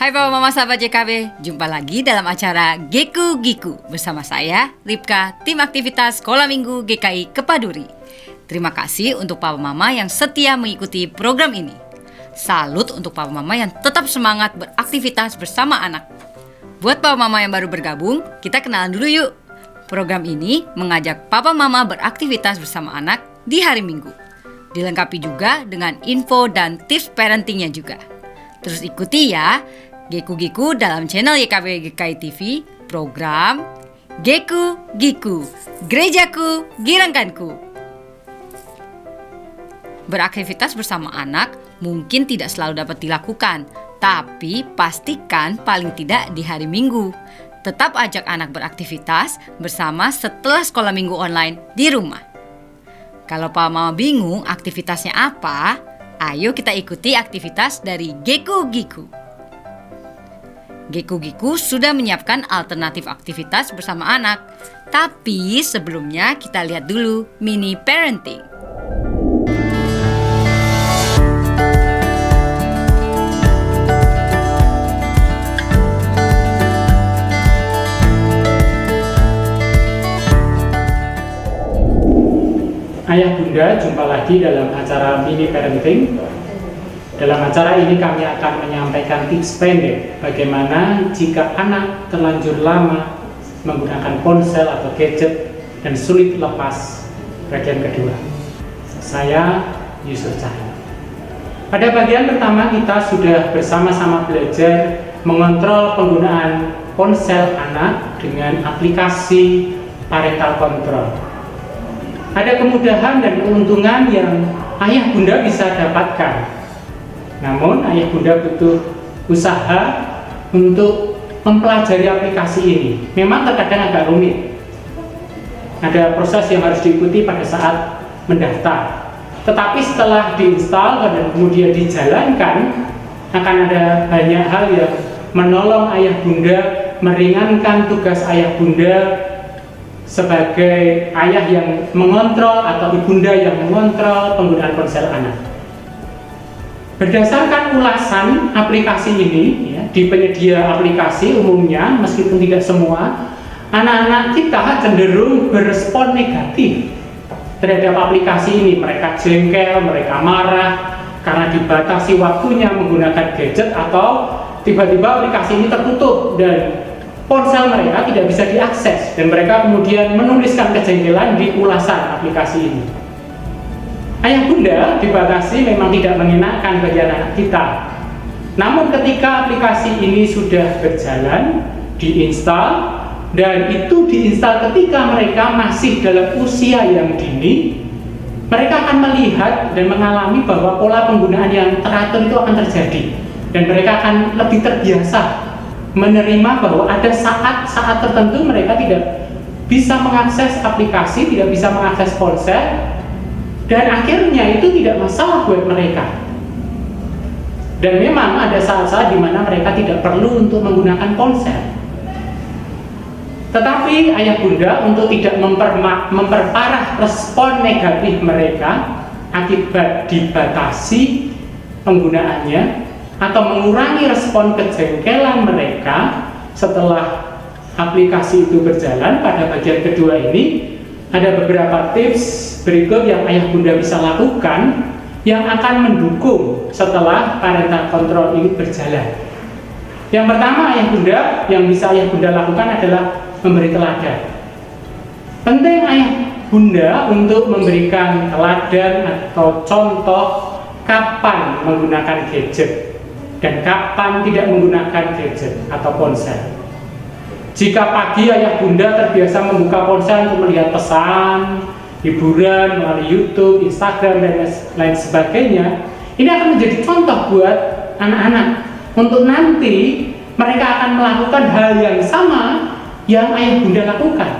Hai Papa Mama sahabat JKB, jumpa lagi dalam acara Geku Giku bersama saya, Lipka, tim aktivitas Sekolah Minggu GKI Kepaduri. Terima kasih untuk Papa Mama yang setia mengikuti program ini. Salut untuk Papa Mama yang tetap semangat beraktivitas bersama anak. Buat Papa Mama yang baru bergabung, kita kenalan dulu yuk. Program ini mengajak Papa Mama beraktivitas bersama anak di hari Minggu. Dilengkapi juga dengan info dan tips parentingnya juga. Terus ikuti ya Geku Giku dalam channel YKB GKI TV, program Geku Giku, Gerejaku Girangkanku. Beraktivitas bersama anak mungkin tidak selalu dapat dilakukan, tapi pastikan paling tidak di hari Minggu. Tetap ajak anak beraktivitas bersama setelah sekolah minggu online di rumah. Kalau Papa Mama bingung aktivitasnya apa, ayo kita ikuti aktivitas dari Geku Giku. Geku Giku sudah menyiapkan alternatif aktivitas bersama anak. Tapi sebelumnya kita lihat dulu mini parenting. Ayah Bunda, jumpa lagi dalam acara mini parenting. Dalam acara ini kami akan menyampaikan tips pendek bagaimana jika anak terlanjur lama menggunakan ponsel atau gadget dan sulit lepas. Bagian kedua, saya Yusuf Cahyo. Pada bagian pertama kita sudah bersama-sama belajar mengontrol penggunaan ponsel anak dengan aplikasi parental control. Ada kemudahan dan keuntungan yang ayah bunda bisa dapatkan. Namun ayah bunda butuh usaha untuk mempelajari aplikasi ini. Memang terkadang agak rumit. Ada proses yang harus diikuti pada saat mendaftar. Tetapi setelah diinstal dan kemudian dijalankan, akan ada banyak hal yang menolong ayah bunda, meringankan tugas ayah bunda sebagai ayah yang mengontrol atau ibunda yang mengontrol penggunaan ponsel anak. Berdasarkan ulasan aplikasi ini, ya, di penyedia aplikasi umumnya, meskipun tidak semua, anak-anak kita cenderung berespon negatif terhadap aplikasi ini. Mereka jengkel, mereka marah karena dibatasi waktunya menggunakan gadget, atau tiba-tiba aplikasi ini tertutup dan ponsel mereka tidak bisa diakses, dan mereka kemudian menuliskan kejengkelan di ulasan aplikasi ini. Ayah bunda dibatasi memang tidak mengenakan bagi anak kita. Namun ketika aplikasi ini sudah berjalan, diinstal, dan itu diinstal ketika mereka masih dalam usia yang dini, mereka akan melihat dan mengalami bahwa pola penggunaan yang teratur itu akan terjadi, dan mereka akan lebih terbiasa menerima bahwa ada saat-saat tertentu mereka tidak bisa mengakses aplikasi, tidak bisa mengakses ponsel, dan akhirnya itu tidak masalah buat mereka. Dan memang ada saat-saat di mana mereka tidak perlu untuk menggunakan ponsel. Tetapi ayah bunda, untuk tidak memperparah respon negatif mereka akibat dibatasi penggunaannya, atau mengurangi respon kejengkelan mereka setelah aplikasi itu berjalan, pada bagian kedua ini ada beberapa tips berikut yang ayah bunda bisa lakukan yang akan mendukung setelah parental control ini berjalan. Yang pertama yang bisa ayah bunda lakukan adalah memberi teladan. Penting ayah bunda untuk memberikan teladan atau contoh kapan menggunakan gadget dan kapan tidak menggunakan gadget atau ponsel. Jika pagi ayah bunda terbiasa membuka ponsel untuk melihat pesan, hiburan melalui YouTube, Instagram, dan lain sebagainya, ini akan menjadi contoh buat anak-anak untuk nanti mereka akan melakukan hal yang sama yang ayah bunda lakukan.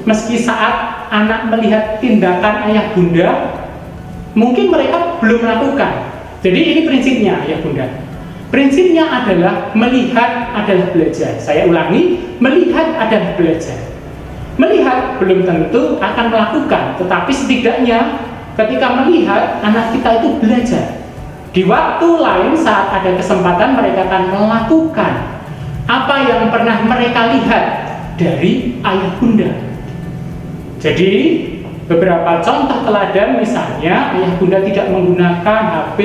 Meski saat anak melihat tindakan ayah bunda, mungkin mereka belum melakukan. Jadi ini prinsipnya ayah bunda. Prinsipnya adalah melihat adalah belajar. Saya ulangi, melihat adalah belajar. Melihat belum tentu akan melakukan, tetapi setidaknya ketika melihat, anak kita itu belajar. Di waktu lain saat ada kesempatan mereka akan melakukan apa yang pernah mereka lihat dari ayah bunda. Jadi beberapa contoh teladan, misalnya ayah bunda tidak menggunakan HP,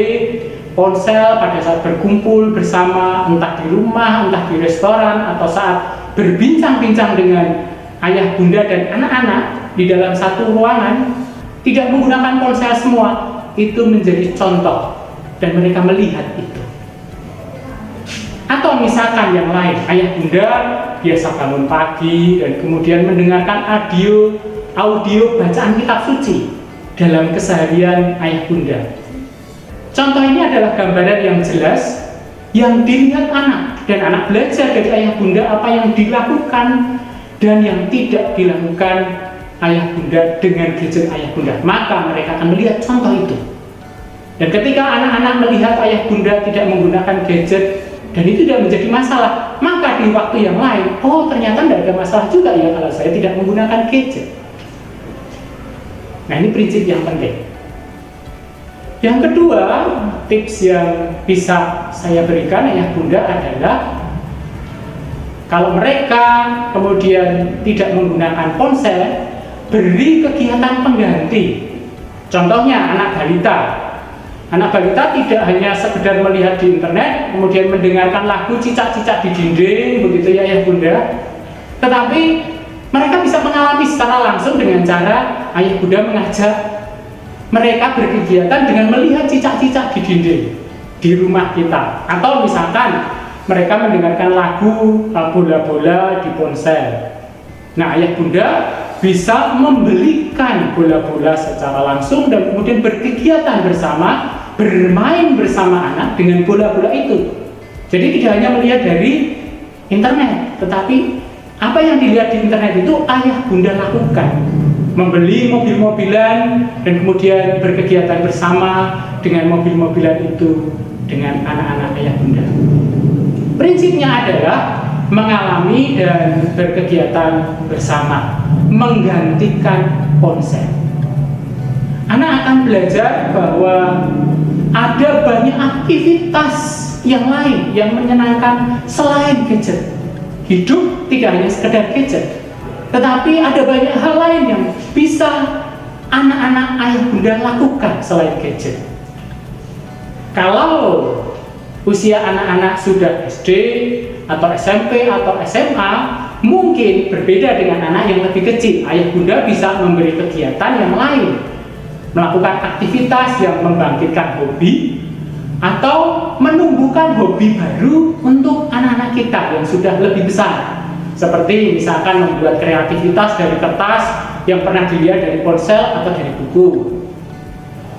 ponsel pada saat berkumpul bersama, entah di rumah, entah di restoran, atau saat berbincang-bincang dengan ayah bunda dan anak-anak di dalam satu ruangan, tidak menggunakan ponsel semua. Itu menjadi contoh dan mereka melihat itu. Atau misalkan yang lain, ayah bunda biasa bangun pagi dan kemudian mendengarkan audio bacaan kitab suci dalam keseharian ayah bunda. Contoh ini adalah gambaran yang jelas yang dilihat anak, dan anak belajar dari ayah bunda apa yang dilakukan dan yang tidak dilakukan ayah bunda dengan gadget ayah bunda. Maka mereka akan melihat contoh itu. Dan ketika anak-anak melihat ayah bunda tidak menggunakan gadget dan itu tidak menjadi masalah, maka di waktu yang lain, oh ternyata tidak ada masalah juga ya kalau saya tidak menggunakan gadget. Nah, ini prinsip yang penting. Yang kedua, tips yang bisa saya berikan ayah bunda adalah kalau mereka kemudian tidak menggunakan ponsel, beri kegiatan pengganti. Contohnya anak balita. Anak balita tidak hanya sekedar melihat di internet, kemudian mendengarkan lagu cicak-cicak di dinding, begitu ya ayah bunda. Tetapi mereka bisa mengalami secara langsung dengan cara ayah bunda mengajak mereka berkegiatan dengan melihat cicak-cicak di dinding di rumah kita. Atau misalkan mereka mendengarkan lagu bola-bola di ponsel. Nah, ayah bunda bisa membelikan bola-bola secara langsung dan kemudian berkegiatan bersama, bermain bersama anak dengan bola-bola itu. Jadi tidak hanya melihat dari internet, tetapi apa yang dilihat di internet itu ayah bunda lakukan. Membeli mobil-mobilan dan kemudian berkegiatan bersama dengan mobil-mobilan itu dengan anak-anak ayah bunda. Prinsipnya adalah mengalami dan berkegiatan bersama, menggantikan ponsel. Anak akan belajar bahwa ada banyak aktivitas yang lain yang menyenangkan selain gadget. Hidup tidak hanya sekedar gadget, tetapi ada banyak hal lain yang bisa anak-anak ayah bunda lakukan selain gadget. Kalau usia anak-anak sudah SD atau SMP atau SMA, mungkin berbeda dengan anak yang lebih kecil. Ayah bunda bisa memberi kegiatan yang lain, melakukan aktivitas yang membangkitkan hobi, atau menumbuhkan hobi baru untuk anak-anak kita yang sudah lebih besar. Seperti misalkan membuat kreativitas dari kertas yang pernah dilihat dari ponsel atau dari buku.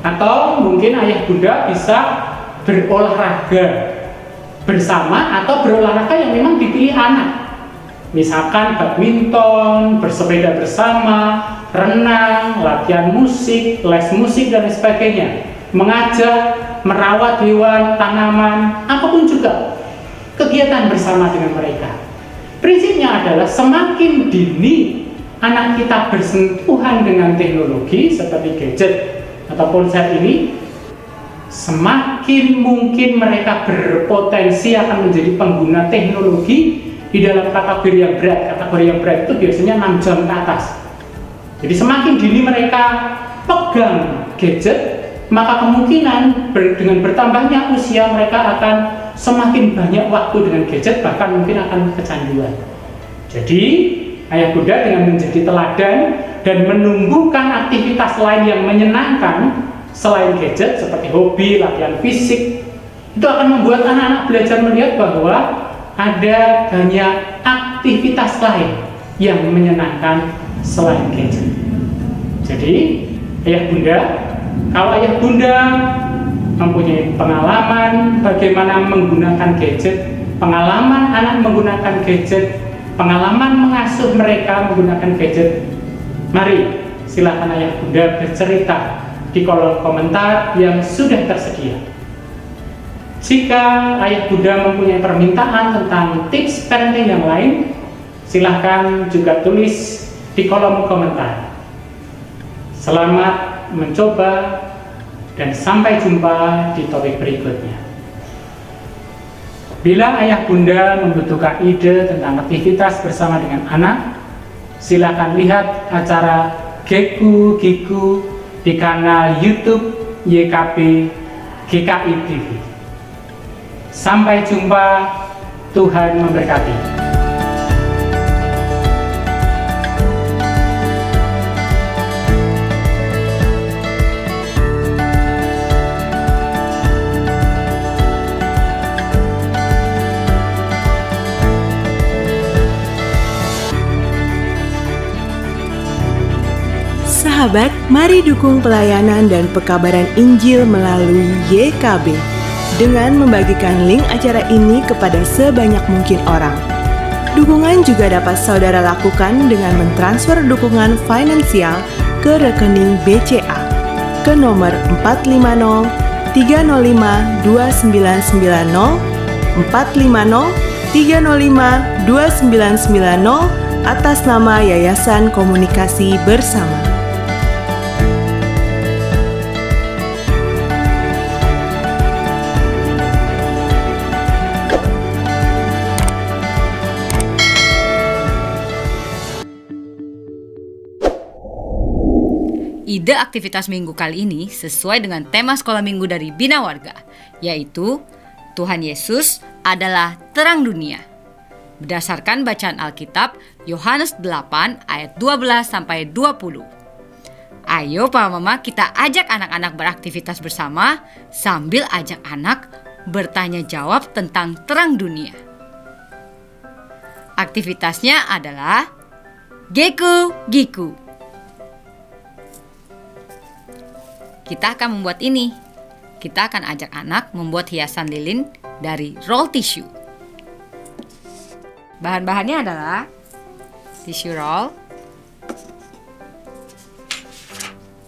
Atau mungkin ayah bunda bisa berolahraga bersama atau berolahraga yang memang dipilih anak. Misalkan badminton, bersepeda bersama, renang, latihan musik, les musik dan sebagainya. Mengajak, merawat hewan, tanaman, apapun juga. Kegiatan bersama dengan mereka. Prinsipnya adalah semakin dini anak kita bersentuhan dengan teknologi seperti gadget atau ponsel ini, semakin mungkin mereka berpotensi akan menjadi pengguna teknologi di dalam kategori yang berat. Kategori yang berat itu biasanya 6 jam ke atas. Jadi semakin dini mereka pegang gadget, maka kemungkinan dengan bertambahnya usia mereka akan semakin banyak waktu dengan gadget, bahkan mungkin akan kecanduan. Jadi ayah bunda dengan menjadi teladan dan menumbuhkan aktivitas lain yang menyenangkan selain gadget seperti hobi, latihan fisik, itu akan membuat anak-anak belajar melihat bahwa ada banyak aktivitas lain yang menyenangkan selain gadget. Jadi ayah bunda, kalau ayah bunda mempunyai pengalaman bagaimana menggunakan gadget, pengalaman anak menggunakan gadget, pengalaman mengasuh mereka menggunakan gadget, mari silakan ayah bunda bercerita di kolom komentar yang sudah tersedia. Jika ayah bunda mempunyai permintaan tentang tips parenting yang lain, silahkan juga tulis di kolom komentar. Selamat mencoba Dan sampai jumpa di topik berikutnya. Bila ayah bunda membutuhkan ide tentang aktivitas bersama dengan anak, silakan lihat acara Geku Giku di kanal YouTube YKB GKI TV. Sampai jumpa, Tuhan memberkati. Sahabat, mari dukung pelayanan dan pekabaran Injil melalui YKB dengan membagikan link acara ini kepada sebanyak mungkin orang. Dukungan juga dapat saudara lakukan dengan mentransfer dukungan finansial ke rekening BCA ke nomor 450 305 2990 450 305 2990 atas nama Yayasan Komunikasi Bersama. Ide aktivitas minggu kali ini sesuai dengan tema sekolah minggu dari Bina Warga, yaitu Tuhan Yesus adalah terang dunia. Berdasarkan bacaan Alkitab Yohanes 8 ayat 12-20. Ayo Papa Mama, kita ajak anak-anak beraktivitas bersama sambil ajak anak bertanya jawab tentang terang dunia. Aktivitasnya adalah Geku Giku. Kita akan membuat ini. Kita akan ajak anak membuat hiasan lilin dari roll tissue. Bahan-bahannya adalah tissue roll,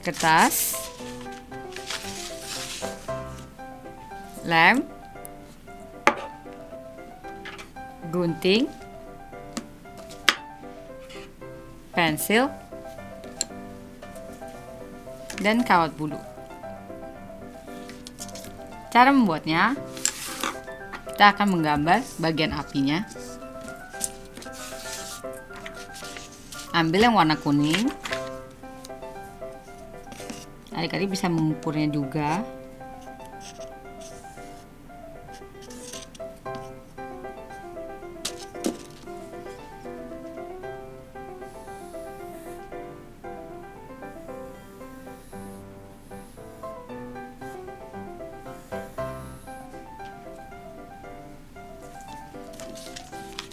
kertas, lem, gunting, pensil, dan kawat bulu. Cara membuatnya, kita akan menggambar bagian apinya. Ambil yang warna kuning. Adik-adik bisa mengukurnya juga.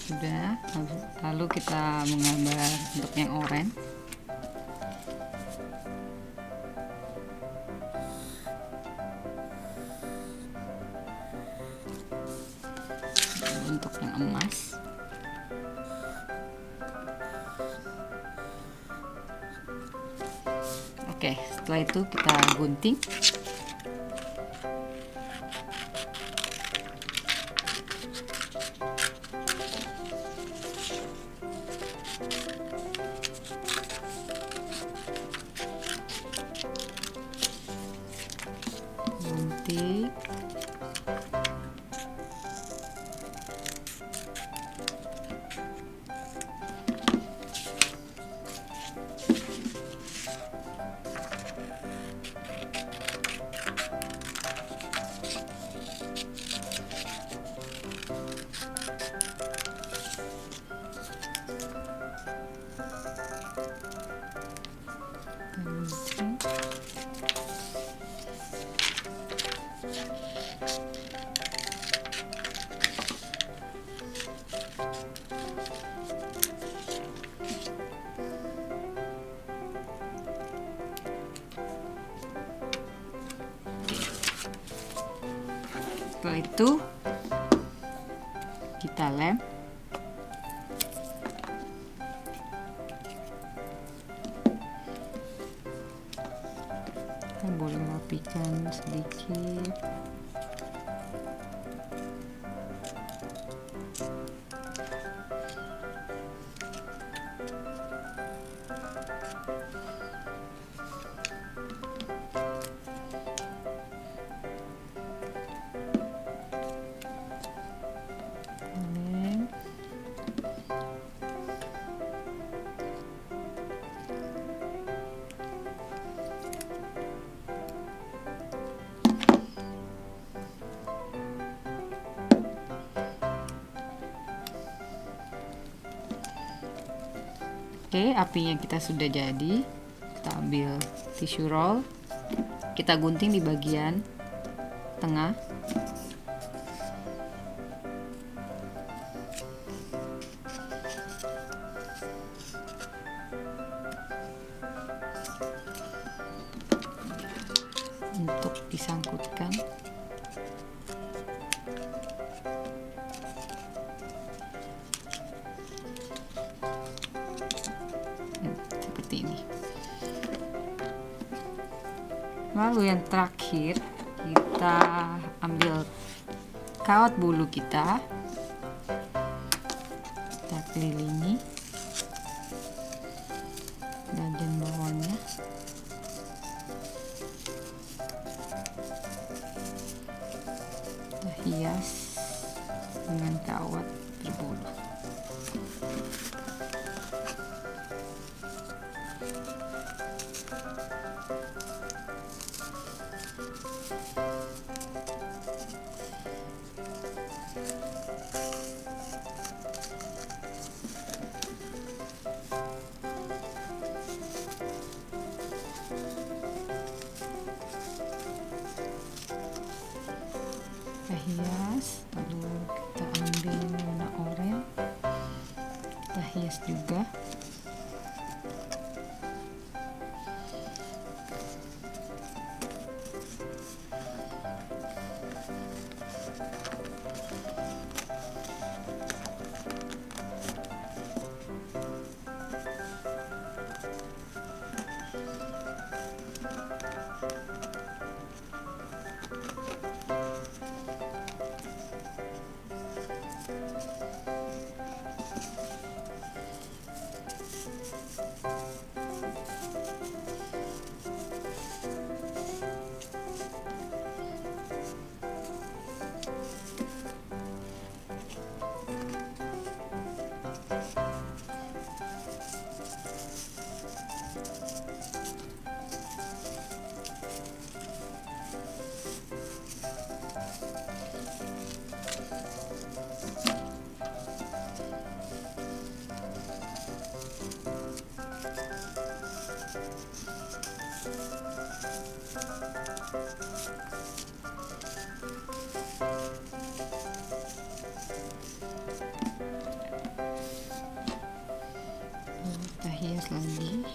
Sudah, lalu kita menggambar untuk yang oranye. Untuk yang emas. Oke, setelah itu kita gunting. Gunting. Setelah itu kita lem. Kita boleh rapikan sedikit. Oke, apinya kita sudah jadi. Kita ambil tisu roll, kita gunting di bagian tengah. Untuk disangkutkan. Seperti ini. Lalu yang terakhir, kita ambil kawat bulu kita kelilingi bagian bawahnya. Kita hias dengan kawat berbulu. Kita hias, lalu kita ambil warna oranye, kita hias juga. Kita hias lagi.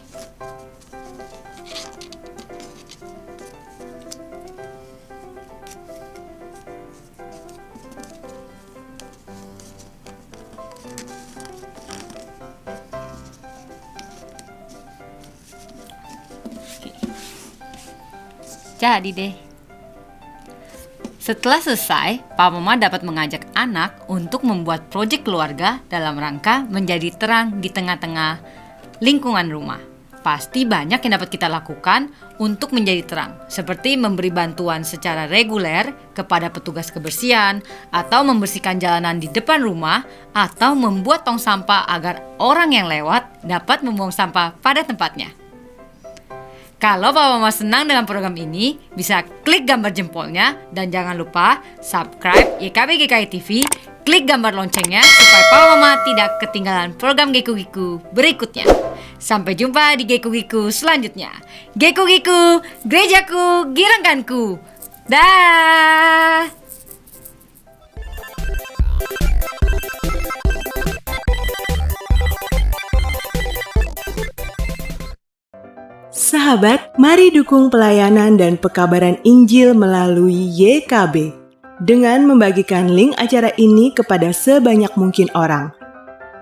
Jadi deh. Setelah selesai, Pak Mama dapat mengajak anak untuk membuat proyek keluarga dalam rangka menjadi terang di tengah-tengah lingkungan rumah. Pasti banyak yang dapat kita lakukan untuk menjadi terang, seperti memberi bantuan secara reguler kepada petugas kebersihan, atau membersihkan jalanan di depan rumah, atau membuat tong sampah agar orang yang lewat dapat membuang sampah pada tempatnya. Kalau Papa Mama senang dengan program ini, bisa klik gambar jempolnya dan jangan lupa subscribe YKB GKI TV, klik gambar loncengnya supaya Papa Mama tidak ketinggalan program Geku Giku berikutnya. Sampai jumpa di Geku Giku selanjutnya. Geku Giku, gerejaku, girangkanku. Dah. Sahabat, mari dukung pelayanan dan pekabaran Injil melalui YKB dengan membagikan link acara ini kepada sebanyak mungkin orang.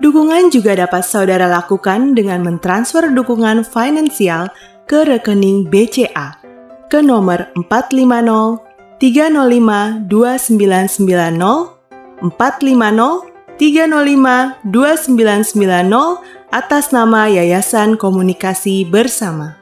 Dukungan juga dapat saudara lakukan dengan mentransfer dukungan finansial ke rekening BCA ke nomor 450 305 2990 450 305 2990 atas nama Yayasan Komunikasi Bersama.